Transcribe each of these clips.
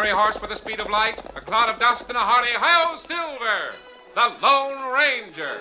fiery horse with the speed of light, a cloud of dust, and a hearty hi-yo Silver, the Lone Ranger.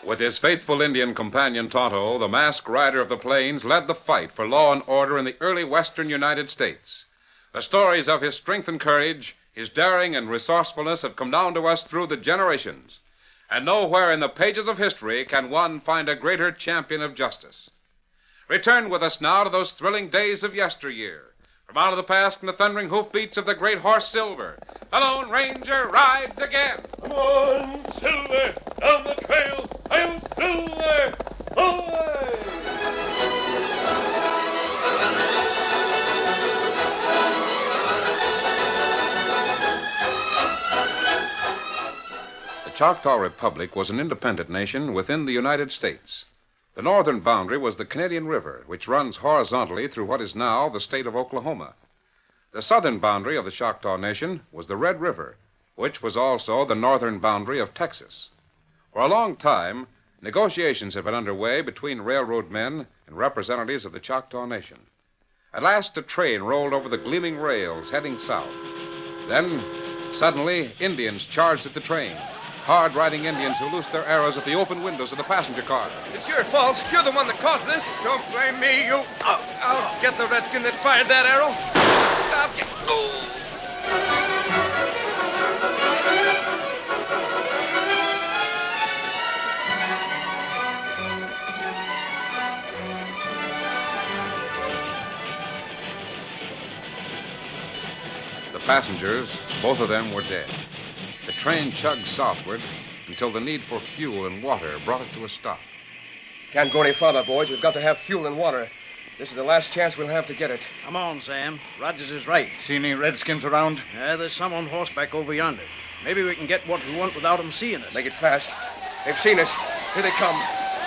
With his faithful Indian companion Tonto, the masked rider of the plains led the fight for law and order in the early western United States. The stories of his strength and courage, his daring and resourcefulness have come down to us through the generations. And nowhere in the pages of history can one find a greater champion of justice. Return with us now to those thrilling days of yesteryear. From out of the past and the thundering hoofbeats of the great horse Silver, the Lone Ranger rides again. Come on, Silver, down the trail. I'm Silver. Away! The Choctaw Republic was an independent nation within the United States. The northern boundary was the Canadian River, which runs horizontally through what is now the state of Oklahoma. The southern boundary of the Choctaw Nation was the Red River, which was also the northern boundary of Texas. For a long time, negotiations had been underway between railroad men and representatives of the Choctaw Nation. At last, a train rolled over the gleaming rails heading south. Then, suddenly, Indians charged at the train. Hard-riding Indians who loosed their arrows at the open windows of the passenger car. It's your fault. You're the one that caused this. Don't blame me, you. I'll get the redskin that fired that arrow. I'll get... The passengers, both of them, were dead. The train chugged southward until the need for fuel and water brought it to a stop. Can't go any farther, boys. We've got to have fuel and water. This is the last chance we'll have to get it. Come on, Sam. Rogers is right. See any redskins around? There's some on horseback over yonder. Maybe we can get what we want without them seeing us. Make it fast. They've seen us. Here they come.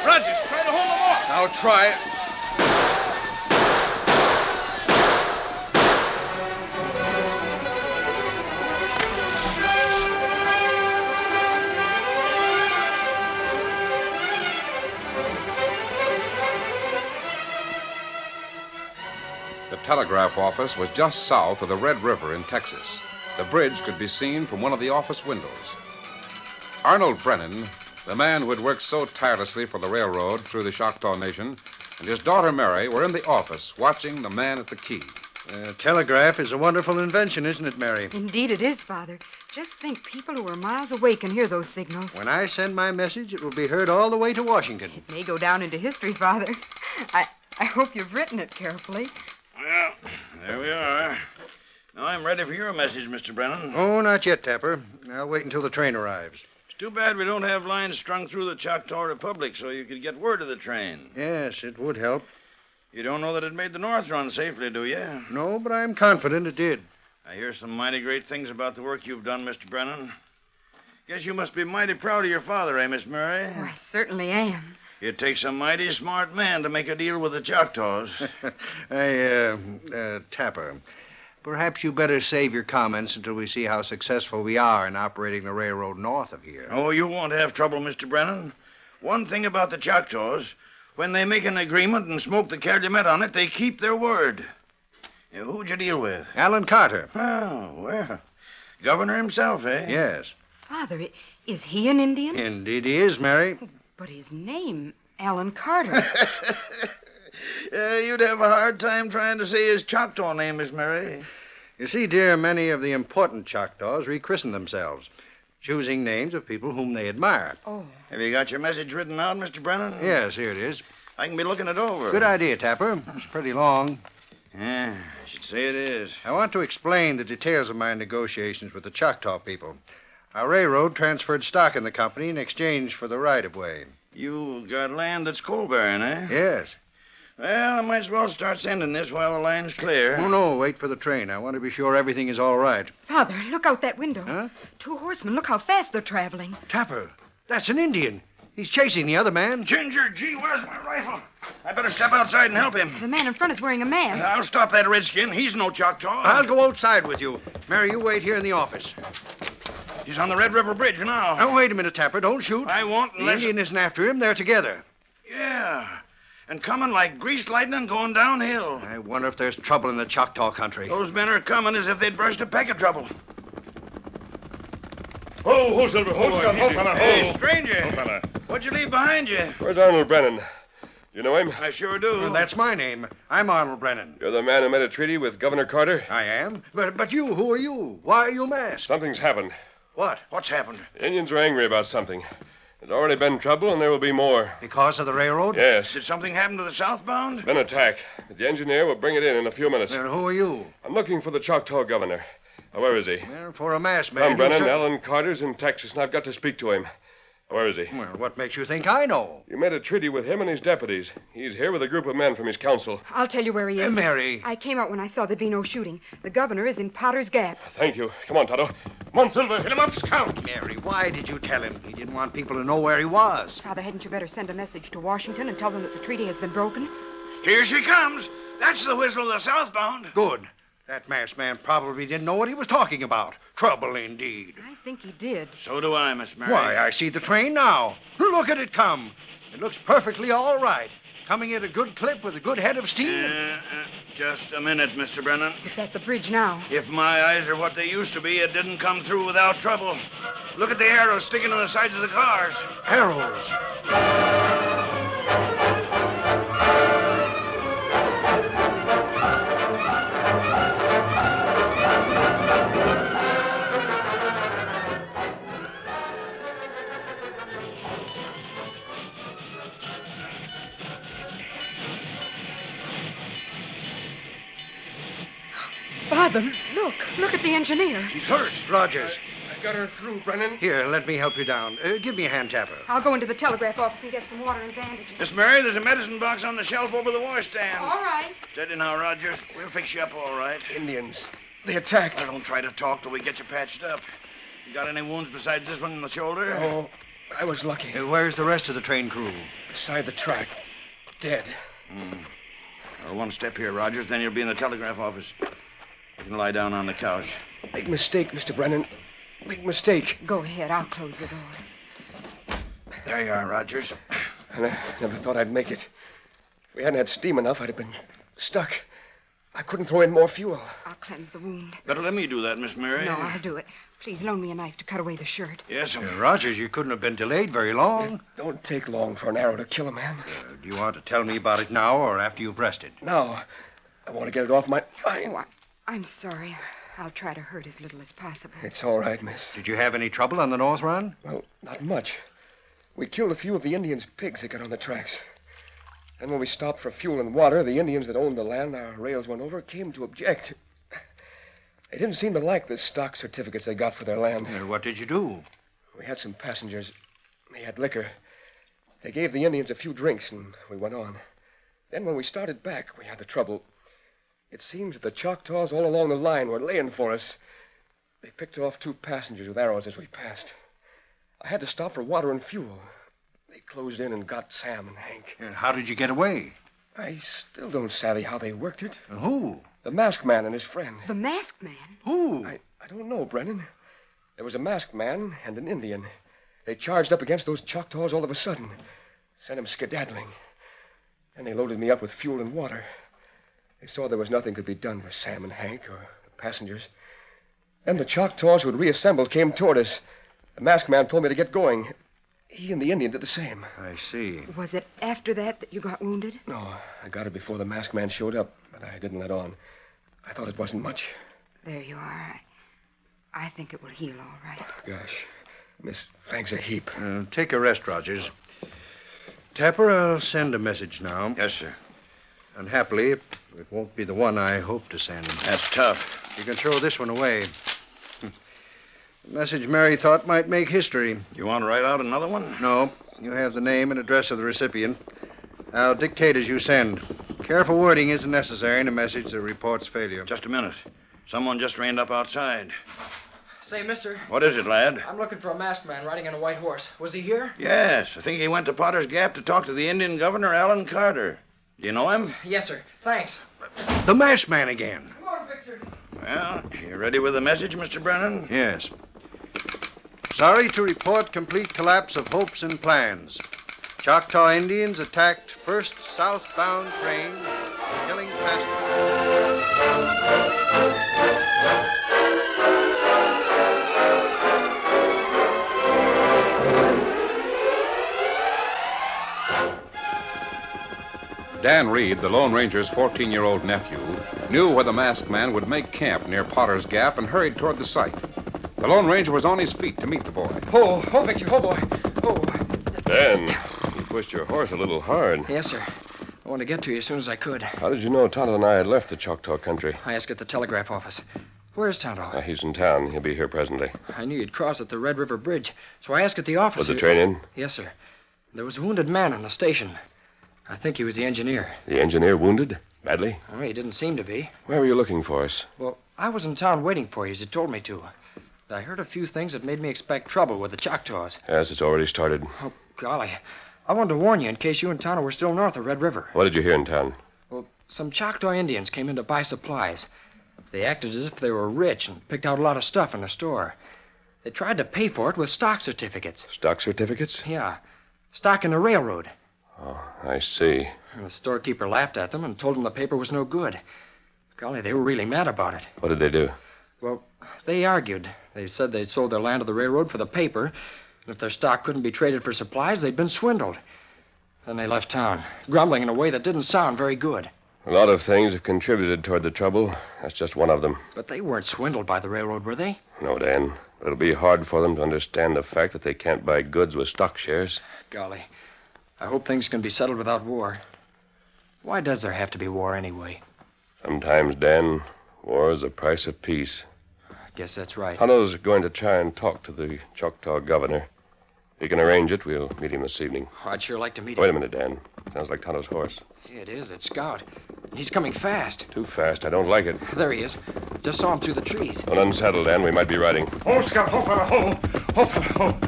Rogers, try to hold them off. I'll try. The telegraph office was just south of the Red River in Texas. The bridge could be seen from one of the office windows. Arnold Brennan, the man who had worked so tirelessly for the railroad through the Choctaw Nation, and his daughter Mary were in the office watching the man at the key. Telegraph is a wonderful invention, isn't it, Mary? Indeed it is, Father. Just think people who are miles away can hear those signals. When I send my message, it will be heard all the way to Washington. It may go down into history, Father. I hope you've written it carefully. Well, there we are. Now I'm ready for your message, Mr. Brennan. Oh, not yet, Tapper. I'll wait until the train arrives. It's too bad we don't have lines strung through the Choctaw Republic so you could get word of the train. Yes, it would help. You don't know that it made the North run safely, do you? No, but I'm confident it did. I hear some mighty great things about the work you've done, Mr. Brennan. Guess you must be mighty proud of your father, eh, Miss Mary? Oh, I certainly am. It takes a mighty smart man to make a deal with the Choctaws. Hey, Tapper, perhaps you better save your comments until we see how successful we are in operating the railroad north of here. Oh, you won't have trouble, Mr. Brennan. One thing about the Choctaws, when they make an agreement and smoke the calumet on it, they keep their word. Who'd you deal with? Alan Carter. Oh, well, governor himself, eh? Yes. Father, is he an Indian? Indeed he is, Mary. But his name, Alan Carter. You'd have a hard time trying to say his Choctaw name, Miss Mary. You see, dear, many of the important Choctaws rechristen themselves, choosing names of people whom they admire. Oh. Have you got your message written out, Mr. Brennan? Yes, here it is. I can be looking it over. Good idea, Tapper. It's pretty long. Yeah, I should say it is. I want to explain the details of my negotiations with the Choctaw people. Our railroad transferred stock in the company in exchange for the right-of-way. You got land that's coal-bearing, eh? Yes. Well, I might as well start sending this while the line's clear. Oh, no, wait for the train. I want to be sure everything is all right. Father, look out that window. Huh? 2 horsemen. Look how fast they're traveling. Tapper, that's an Indian. He's chasing the other man. Ginger, gee, where's my rifle? I better step outside and help him. The man in front is wearing a mask. I'll stop that redskin. He's no Choctaw. I'll go outside with you. Mary, you wait here in the office. He's on the Red River Bridge now. Now, wait a minute, Tapper. Don't shoot. I won't The unless... Indian isn't after him. They're together. Yeah, and coming like greased lightning going downhill. I wonder if there's trouble in the Choctaw country. Those men are coming as if they'd brushed a peck of trouble. Ho, Silver, ho, boy. Ho, fella, ho. Hey, stranger. Ho, fella. What'd you leave behind you? Where's Arnold Brennan? You know him? I sure do. Well, that's my name. I'm Arnold Brennan. You're the man who made a treaty with Governor Carter? I am. But you, who are you? Why are you masked? Something's happened. What? What's happened? The Indians are angry about something. There's already been trouble, and there will be more. Because of the railroad? Yes. Did something happen to the southbound? Been attack. The engineer will bring it in a few minutes. Then who are you? I'm looking for the Choctaw governor. Where is he? Well, for a masked man. Come, Brennan. you Alan Carter's in Texas, and I've got to speak to him. Where is he? Well, what makes you think I know? You made a treaty with him and his deputies. He's here with a group of men from his council. I'll tell you where he is. Mary. I came out when I saw there'd be no shooting. The governor is in Potter's Gap. Thank you. Come on, Tonto. Come on, Silver. Hit him up, Scout. Mary, why did you tell him? He didn't want people to know where he was. Father, hadn't you better send a message to Washington and tell them that the treaty has been broken? Here she comes. That's the whistle of the southbound. Good. That masked man probably didn't know what he was talking about. Trouble indeed. I think he did. So do I, Miss Mary. Why, I see the train now. Look at it come. It looks perfectly all right. Coming at a good clip with a good head of steam. Just a minute, Mr. Brennan. It's at the bridge now. If my eyes are what they used to be, it didn't come through without trouble. Look at the arrows sticking to the sides of the cars. Arrows. Father, look. Look at the engineer. He's hurt. Rogers. I got her through, Brennan. Here, let me help you down. Give me a hand, Tapper. I'll go into the telegraph office and get some water and bandages. Miss Mary, there's a medicine box on the shelf over the washstand. All right. Steady now, Rogers. We'll fix you up all right. Indians. They attacked. Now, don't try to talk till we get you patched up. You got any wounds besides this one in the shoulder? Oh, I was lucky. Where's the rest of the train crew? Beside the track. Dead. Well, one step here, Rogers, then you'll be in the telegraph office. You can lie down on the couch. Big mistake, Mr. Brennan. Big mistake. Go ahead. I'll close the door. There you are, Rogers. And I never thought I'd make it. If we hadn't had steam enough, I'd have been stuck. I couldn't throw in more fuel. I'll cleanse the wound. Better let me do that, Miss Mary. No, I'll do it. Please loan me a knife to cut away the shirt. Yes, Rogers, you couldn't have been delayed very long. It don't take long for an arrow to kill a man. Do you want to tell me about it now or after you've rested? Now, I want to get it off my mind. Oh, I'm sorry. I'll try to hurt as little as possible. It's all right, miss. Did you have any trouble on the North Run? Well, not much. We killed a few of the Indians' pigs that got on the tracks. And when we stopped for fuel and water, the Indians that owned the land our rails went over came to object. They didn't seem to like the stock certificates they got for their land. What did you do? We had some passengers. They had liquor. They gave the Indians a few drinks, and we went on. Then when we started back, we had the trouble. It seems that the Choctaws all along the line were laying for us. They picked off 2 passengers with arrows as we passed. I had to stop for water and fuel. They closed in and got Sam and Hank. And how did you get away? I still don't savvy how they worked it. Who? The masked man and his friend. The masked man? Who? I don't know, Brennan. There was a masked man and an Indian. They charged up against those Choctaws all of a sudden. Sent them skedaddling. Then they loaded me up with fuel and water. They saw there was nothing could be done for Sam and Hank or the passengers. Then the Choctaws who had reassembled came toward us. The masked man told me to get going. He and the Indian did the same. I see. Was it after that you got wounded? No, I got it before the masked man showed up, but I didn't let on. I thought it wasn't much. There you are. I think it will heal all right. Gosh, Miss, thanks a heap. Take a rest, Rogers. Tapper, I'll send a message now. Yes, sir. Unhappily, it won't be the one I hope to send. That's tough. You can throw this one away. The message Mary thought might make history. You want to write out another one? No. You have the name and address of the recipient. I'll dictate as you send. Careful wording isn't necessary in a message that reports failure. Just a minute. Someone just reined up outside. Say, mister. What is it, lad? I'm looking for a masked man riding on a white horse. Was he here? Yes. I think he went to Potter's Gap to talk to the Indian governor, Alan Carter. Do you know him? Yes, sir. Thanks. The masked man again. Come on, Victor. Well, you ready with the message, Mr. Brennan? Yes. Sorry to report complete collapse of hopes and plans. Choctaw Indians attacked first southbound train, killing passengers. Dan Reed, the Lone Ranger's 14-year-old nephew, knew where the masked man would make camp near Potter's Gap and hurried toward the site. The Lone Ranger was on his feet to meet the boy. Oh, Victor. Oh, boy. Oh. Dan, you pushed your horse a little hard. Yes, sir. I wanted to get to you as soon as I could. How did you know Tonto and I had left the Choctaw country? I asked at the telegraph office. Where's Tonto? He's in town. He'll be here presently. I knew you'd cross at the Red River Bridge, so I asked at the office. Was the train in? Yes, sir. There was a wounded man on the station. I think he was the engineer. The engineer wounded? Badly? Oh, he didn't seem to be. Where were you looking for us? Well, I was in town waiting for you, as you told me to. I heard a few things that made me expect trouble with the Choctaws. Yes, it's already started. Oh, golly. I wanted to warn you in case you and Tonto were still north of Red River. What did you hear in town? Well, some Choctaw Indians came in to buy supplies. They acted as if they were rich and picked out a lot of stuff in the store. They tried to pay for it with stock certificates. Stock certificates? Yeah. Stock in the railroad. Oh, I see. And the storekeeper laughed at them and told them the paper was no good. Golly, they were really mad about it. What did they do? Well, they argued. They said they'd sold their land to the railroad for the paper, and if their stock couldn't be traded for supplies, they'd been swindled. Then they left town, grumbling in a way that didn't sound very good. A lot of things have contributed toward the trouble. That's just one of them. But they weren't swindled by the railroad, were they? No, Dan. But it'll be hard for them to understand the fact that they can't buy goods with stock shares. Golly. I hope things can be settled without war. Why does there have to be war anyway? Sometimes, Dan, war is the price of peace. I guess that's right. Tonto's going to try and talk to the Choctaw governor. If he can arrange it, we'll meet him this evening. Oh, I'd sure like to meet him. Wait a minute, Dan. Sounds like Tonto's horse. Yeah, it is. It's Scout. He's coming fast. Too fast. I don't like it. There he is. Just saw him through the trees. Don't unsettle, Dan. We might be riding. Oh, Scout, oh, fella, oh. Oh, fella, oh.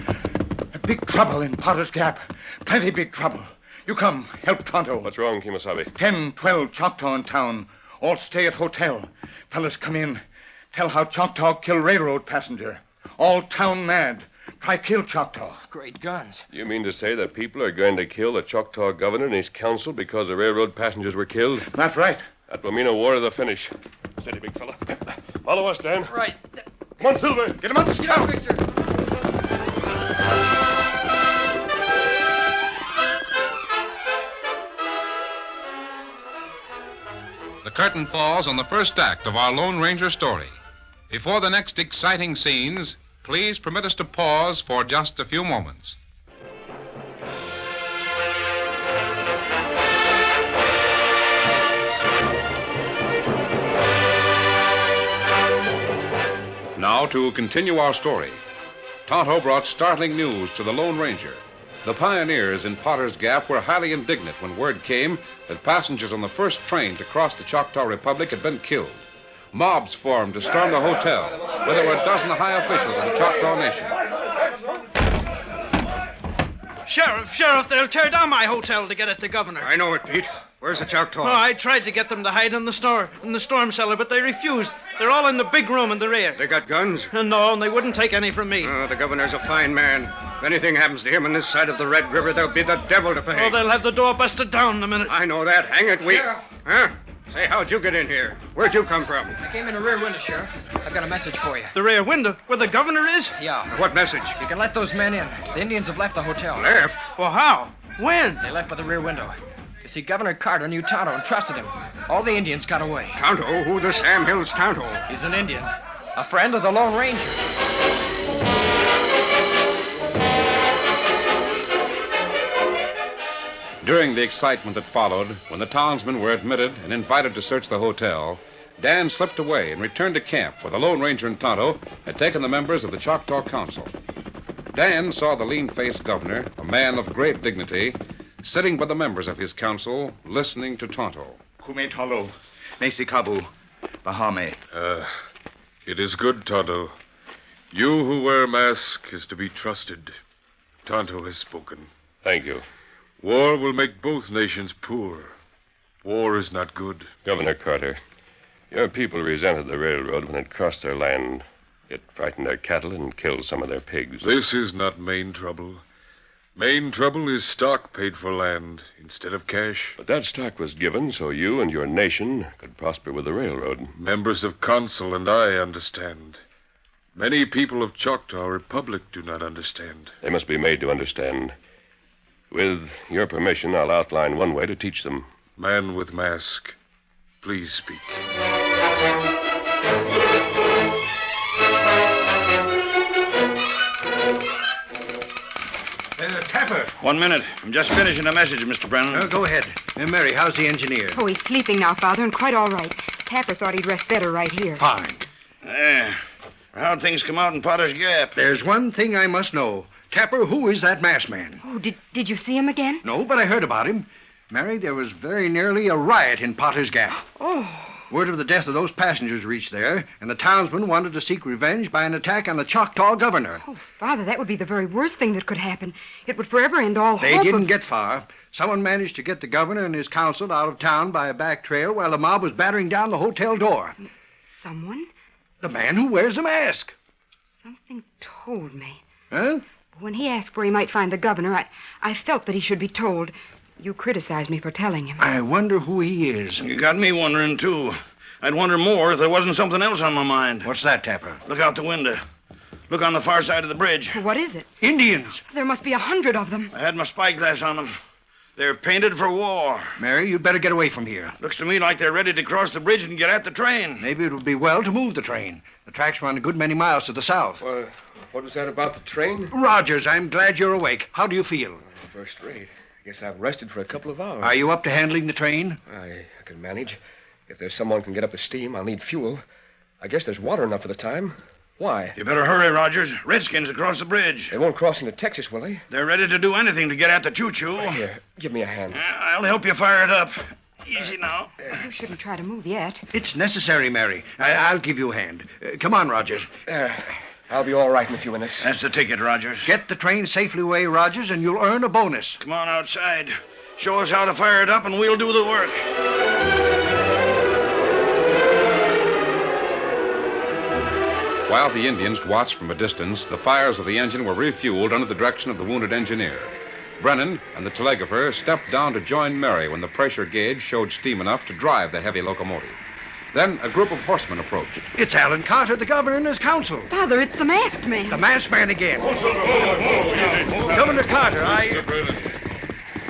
Big trouble in Potter's Gap. Plenty big trouble. You come, help Tonto. What's wrong, Kemosabe? 10, 12 Choctaw in town. All stay at hotel. Fellas, come in. Tell how Choctaw kill railroad passenger. All town mad. Try kill Choctaw. Great guns. You mean to say that people are going to kill the Choctaw governor and his council because the railroad passengers were killed? That's right. That will mean a war to the finish. Steady, big fella. Follow us, Dan. Right. Come on, Silver. Get him on the scout. Victor. The curtain falls on the first act of our Lone Ranger story. Before the next exciting scenes, please permit us to pause for just a few moments. Now to continue our story. Tonto brought startling news to the Lone Ranger. The pioneers in Potter's Gap were highly indignant when word came that passengers on the first train to cross the Choctaw Republic had been killed. Mobs formed to storm the hotel, where there were a dozen high officials of the Choctaw Nation. Sheriff, they'll tear down my hotel to get at the governor. I know it, Pete. Where's the Choctaw? Oh, I tried to get them to hide in the storm cellar, but they refused. They're all in the big room in the rear. They got guns? No, and they wouldn't take any from me. Oh, the governor's a fine man. If anything happens to him on this side of the Red River, there'll be the devil to pay. Oh, they'll have the door busted down in a minute. I know that. Hang it, we... Sheriff. Huh? Say, how'd you get in here? Where'd you come from? I came in the rear window, Sheriff. I've got a message for you. The rear window, where the governor is? Yeah. What message? You can let those men in. The Indians have left the hotel. Left? Well, how? When? They left by the rear window. You see, Governor Carter knew Tonto and trusted him. All the Indians got away. Tonto? Who the Sam Hill's Tonto? He's an Indian. A friend of the Lone Ranger. During the excitement that followed, when the townsmen were admitted and invited to search the hotel, Dan slipped away and returned to camp where the Lone Ranger and Tonto had taken the members of the Choctaw Council. Dan saw the lean-faced governor, a man of great dignity, sitting by the members of his council, listening to Tonto. Kume Tolo, Nesi Kabu, Bahame. It is good, Tonto. You who wear mask is to be trusted. Tonto has spoken. Thank you. War will make both nations poor. War is not good. Governor Carter, your people resented the railroad when it crossed their land. It frightened their cattle and killed some of their pigs. This is not main trouble. Main trouble is stock paid for land instead of cash. But that stock was given so you and your nation could prosper with the railroad. Members of council and I understand. Many people of Choctaw Republic do not understand. They must be made to understand. With your permission, I'll outline one way to teach them. Man with mask, please speak. Tapper. 1 minute. I'm just finishing a message, Mr. Brennan. Go ahead. Mary, how's the engineer? Oh, he's sleeping now, Father, and quite all right. Tapper thought he'd rest better right here. Fine. How'd things come out in Potter's Gap? There's one thing I must know. Tapper, who is that masked man? Oh, did you see him again? No, but I heard about him. Mary, there was very nearly a riot in Potter's Gap. Oh. Word of the death of those passengers reached there, and the townsmen wanted to seek revenge by an attack on the Choctaw governor. Oh, Father, that would be the very worst thing that could happen. It would forever end all They hope didn't of... get far. Someone managed to get the governor and his council out of town by a back trail while the mob was battering down the hotel door. Someone? The man who wears a mask. Something told me. Huh? When he asked where he might find the governor, I felt that he should be told. You criticized me for telling him. I wonder who he is. You got me wondering, too. I'd wonder more if there wasn't something else on my mind. What's that, Tapper? Look out the window. Look on the far side of the bridge. What is it? Indians. There must be 100 of them. I had my spyglass on them. They're painted for war. Mary, you'd better get away from here. Looks to me like they're ready to cross the bridge and get at the train. Maybe it would be well to move the train. The tracks run a good many miles to the south. Well, what was that about the train? Rogers, I'm glad you're awake. How do you feel? First rate. I guess I've rested for a couple of hours. Are you up to handling the train? I can manage. If there's someone who can get up the steam, I'll need fuel. I guess there's water enough for the time. Why? You better hurry, Rogers. Redskins across the bridge. They won't cross into Texas, will they? They're ready to do anything to get at the choo-choo. Here, give me a hand. I'll help you fire it up. Easy now. You shouldn't try to move yet. It's necessary, Mary. I'll give you a hand. Come on, Rogers. I'll be all right in a few minutes. That's the ticket, Rogers. Get the train safely away, Rogers, and you'll earn a bonus. Come on outside. Show us how to fire it up, and we'll do the work. While the Indians watched from a distance, the fires of the engine were refueled under the direction of the wounded engineer. Brennan and the telegrapher stepped down to join Mary when the pressure gauge showed steam enough to drive the heavy locomotive. Then a group of horsemen approached. It's Alan Carter, the governor and his council. Father, it's the masked man. The masked man again. Easy. Governor Carter, Mr. Brennan.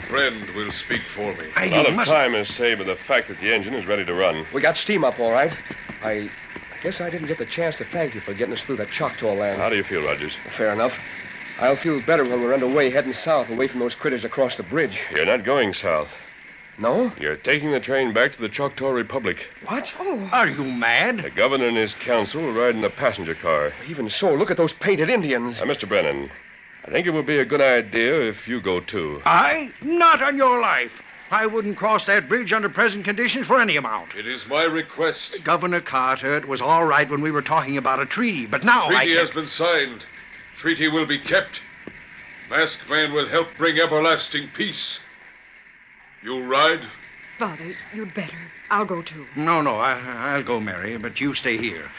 Friend will speak for me. A lot of time is saved by the fact that the engine is ready to run. We got steam up all right. I guess I didn't get the chance to thank you for getting us through that Choctaw land. How do you feel, Rogers? Fair enough. I'll feel better when we're underway heading south away from those critters across the bridge. You're not going south. No? You're taking the train back to the Choctaw Republic. What? Oh. Are you mad? The governor and his council will ride in the passenger car. Even so, look at those painted Indians. Now, Mr. Brennan, I think it would be a good idea if you go, too. I? Not on your life. I wouldn't cross that bridge under present conditions for any amount. It is my request. Governor Carter, it was all right when we were talking about a treaty, but now Treaty I has been signed. Treaty will be kept. Masked man will help bring everlasting peace. You ride? Father, you'd better. I'll go too. No, I'll go, Mary, but you stay here.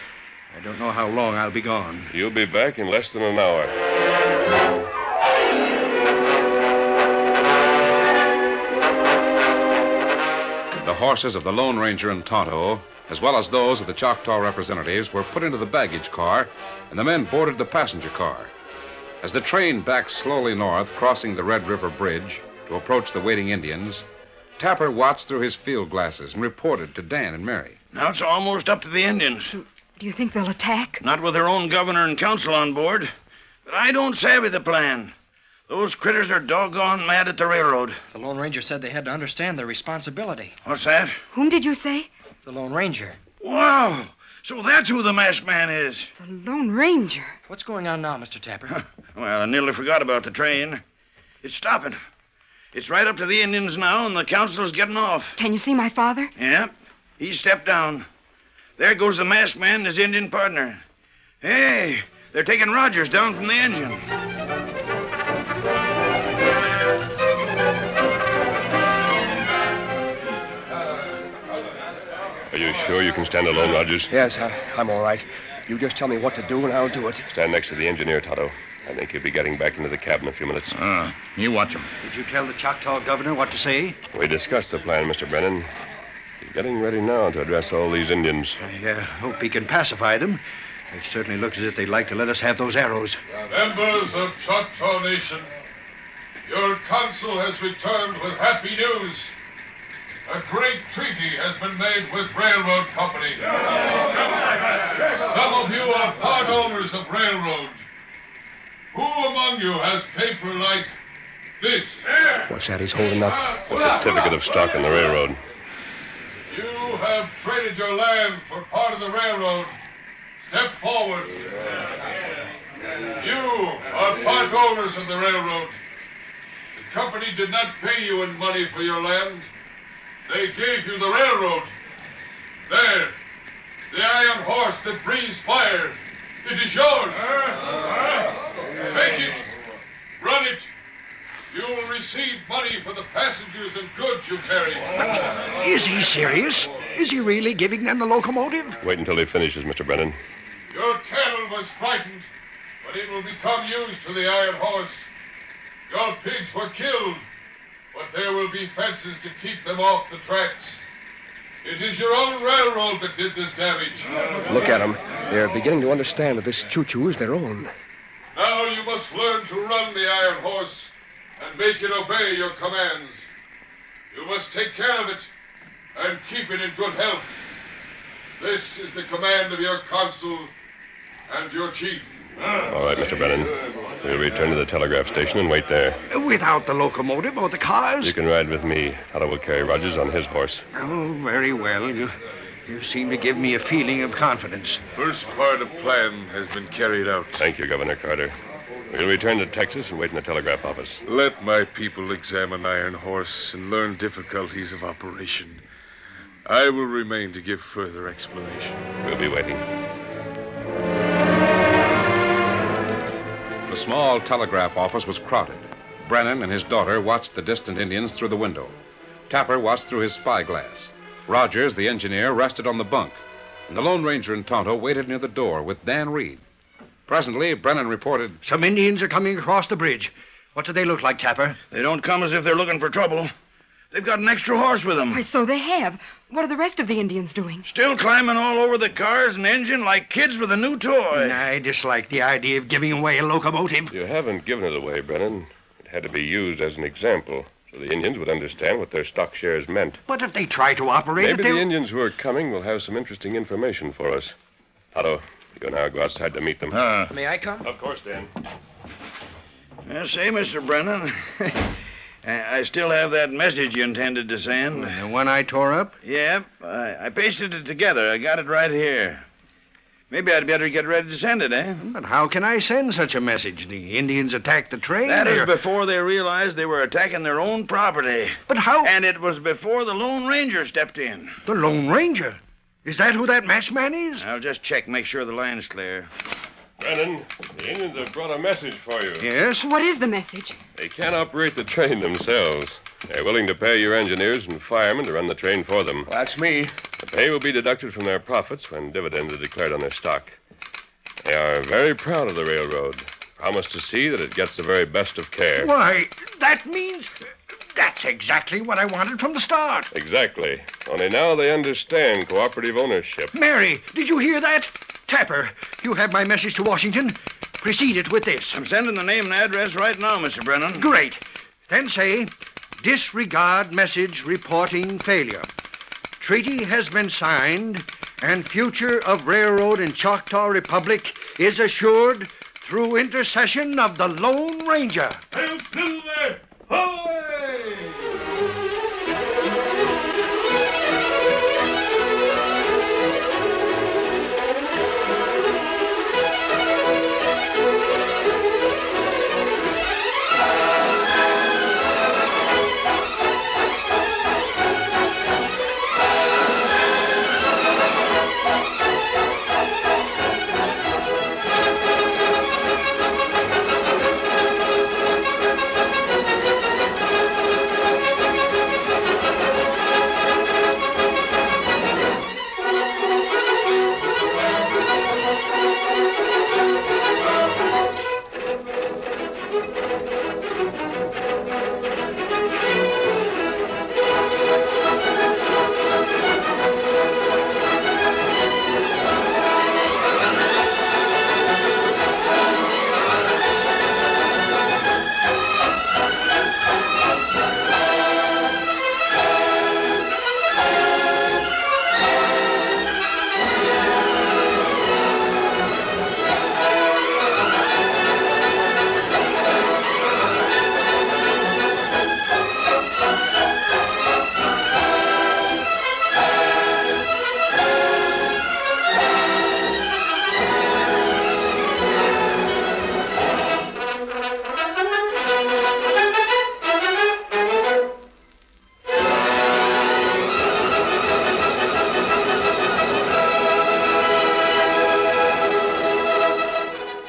I don't know how long I'll be gone. You'll be back in less than an hour. The horses of the Lone Ranger and Tonto, as well as those of the Choctaw representatives, were put into the baggage car, and the men boarded the passenger car. As the train backed slowly north, crossing the Red River Bridge to approach the waiting Indians, Tapper watched through his field glasses and reported to Dan and Mary. Now it's almost up to the Indians. Do you think they'll attack? Not with their own governor and council on board. But I don't savvy the plan. Those critters are doggone mad at the railroad. The Lone Ranger said they had to understand their responsibility. What's that? Whom did you say? The Lone Ranger. Wow! So that's who the masked man is. The Lone Ranger. What's going on now, Mr. Tapper? Well, I nearly forgot about the train. It's stopping. It's right up to the Indians now, and the council's getting off. Can you see my father? Yeah. He stepped down. There goes the masked man and his Indian partner. Hey, they're taking Rogers down from the engine. Are you sure you can stand alone, Rogers? Yes, I'm all right. You just tell me what to do, and I'll do it. Stand next to the engineer, Tonto. I think he'll be getting back into the cab in a few minutes. You watch him. Did you tell the Choctaw governor what to say? We discussed the plan, Mr. Brennan. He's getting ready now to address all these Indians. I hope he can pacify them. It certainly looks as if they'd like to let us have those arrows. Members of Choctaw Nation, your council has returned with happy news. A great treaty has been made with railroad company. Some of you are part owners of railroad. Who among you has paper like this? What's that he's holding up? A certificate of stock in the railroad. You have traded your land for part of the railroad. Step forward. You are part owners of the railroad. The company did not pay you in money for your land. They gave you the railroad. There. The iron horse that breathes fire. It is yours. Take it. Run it. You will receive money for the passengers and goods you carry. Is he serious? Is he really giving them the locomotive? Wait until he finishes, Mr. Brennan. Your cattle was frightened, but it will become used to the iron horse. Your pigs were killed, but there will be fences to keep them off the tracks. It is your own railroad that did this damage. Look at them. They're beginning to understand that this choo-choo is their own. Now you must learn to run the iron horse and make it obey your commands. You must take care of it and keep it in good health. This is the command of your consul and your chief. All right, Mr. Brennan. We'll return to the telegraph station and wait there. Without the locomotive or the cars? You can ride with me. Tonto will carry Rogers on his horse. Oh, very well. You seem to give me a feeling of confidence. First part of plan has been carried out. Thank you, Governor Carter. We'll return to Texas and wait in the telegraph office. Let my people examine Iron Horse and learn difficulties of operation. I will remain to give further explanation. We'll be waiting. The small telegraph office was crowded. Brennan and his daughter watched the distant Indians through the window. Tapper watched through his spyglass. Rogers, the engineer, rested on the bunk. And the Lone Ranger and Tonto waited near the door with Dan Reed. Presently, Brennan reported, Some Indians are coming across the bridge. What do they look like, Tapper? They don't come as if they're looking for trouble. They've got an extra horse with them. Why, so they have. What are the rest of the Indians doing? Still climbing all over the cars and engine like kids with a new toy. I dislike the idea of giving away a locomotive. You haven't given it away, Brennan. It had to be used as an example, so the Indians would understand what their stock shares meant. But if they try to operate Maybe it, the Indians who are coming will have some interesting information for us. Tonto, you and I will go outside to meet them. May I come? Of course, Dan. Say, Mr. Brennan, I still have that message you intended to send. The one I tore up? Yep. I pasted it together. I got it right here. Maybe I'd better get ready to send it, eh? But how can I send such a message? The Indians attacked the train? That is before they realized they were attacking their own property. But how? And it was before the Lone Ranger stepped in. The Lone Ranger? Is that who that masked man is? I'll just check, make sure the line's clear. Brennan, the Indians have brought a message for you. Yes? What is the message? They can't operate the train themselves. They're willing to pay your engineers and firemen to run the train for them. Well, that's me. The pay will be deducted from their profits when dividends are declared on their stock. They are very proud of the railroad. Promise to see that it gets the very best of care. Why, that means that's exactly what I wanted from the start. Exactly. Only now they understand cooperative ownership. Mary, did you hear that? Tapper, you have my message to Washington. Precede it with this. I'm sending the name and address right now, Mr. Brennan. Great. Then say, disregard message reporting failure. Treaty has been signed, and future of railroad in Choctaw Republic is assured through intercession of the Lone Ranger. Hail Silver! Away!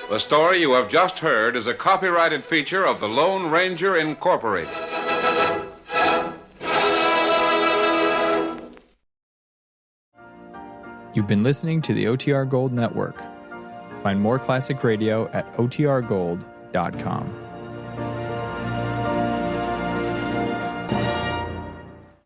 The story you have just heard is a copyrighted feature of the Lone Ranger Incorporated. You've been listening to the OTR Gold Network. Find more classic radio at otrgold.com.